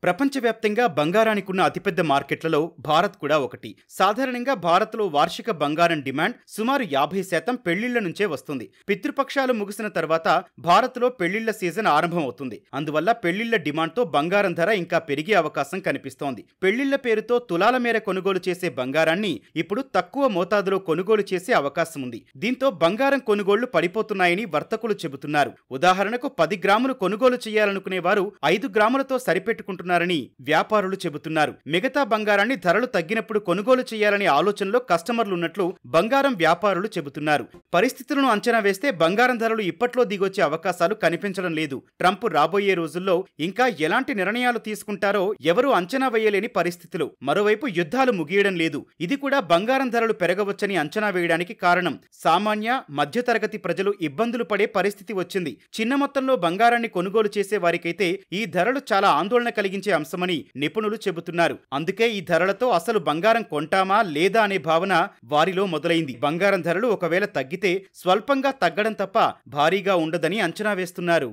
ప్రపంచవ్యాప్తంగా బంగారానికున్న అతిపెద్ద మార్కెట్లలో భారత్ కూడా ఒకటి. సాధారణంగా భారత్లో వార్షిక బంగారం డిమాండ్ సుమారు 50% పెళ్లిళ్ల నుంచే వస్తుంది. పితృపక్షాలు ముగిసిన తర్వాత భారత్లో పెళ్లిళ్ల సీజన్ ఆరంభం అవుతుంది. అందువల్ల పెళ్లిళ్ల డిమాండ్తో బంగారం ధర ఇంకా పెరిగే అవకాశం కనిపిస్తోంది. పెళ్లిళ్ల పేరుతో తులాల మేర కొనుగోలు చేసే బంగారాన్ని ఇప్పుడు తక్కువ మోతాదులో కొనుగోలు చేసే అవకాశం ఉంది. దీంతో బంగారం కొనుగోళ్లు పడిపోతున్నాయని వర్తకులు చెబుతున్నారు. ఉదాహరణకు 10 గ్రాములు కొనుగోలు చేయాలనుకునే వారు 5 గ్రాములతో సరిపెట్టుకుంటున్నారు వ్యాపారులు చెబుతున్నారు. మిగతా బంగారాన్ని ధరలు తగ్గినప్పుడు కొనుగోలు చేయాలనే ఆలోచనలో కస్టమర్లు ఉన్నట్లు బంగారం వ్యాపారులు చెబుతున్నారు. పరిస్థితులను అంచనా వేస్తే బంగారం ధరలు ఇప్పట్లో దిగొచ్చే అవకాశాలు కనిపించడం లేదు. ట్రంప్ రాబోయే రోజుల్లో ఇంకా ఎలాంటి నిర్ణయాలు తీసుకుంటారో ఎవరూ అంచనా వేయలేని పరిస్థితులు. మరోవైపు యుద్ధాలు ముగియడం లేదు. ఇది కూడా బంగారం ధరలు పెరగవచ్చని అంచనా వేయడానికి కారణం. సామాన్య మధ్యతరగతి ప్రజలు ఇబ్బందులు పడే పరిస్థితి వచ్చింది. చిన్న మొత్తంలో బంగారాన్ని కొనుగోలు చేసే వారికైతే ఈ ధరలు చాలా ఆందోళన కలిగించే అంశమని నిపుణులు చెబుతున్నారు. అందుకే ఈ ధరలతో అసలు బంగారం కొంటామా లేదా అనే భావన వారిలో మొదలైంది. బంగారం ధరలు ఒకవేళ తగ్గితే స్వల్పంగా తగ్గడం తప్ప భారీగా ఉండదని అంచనా వేస్తున్నారు.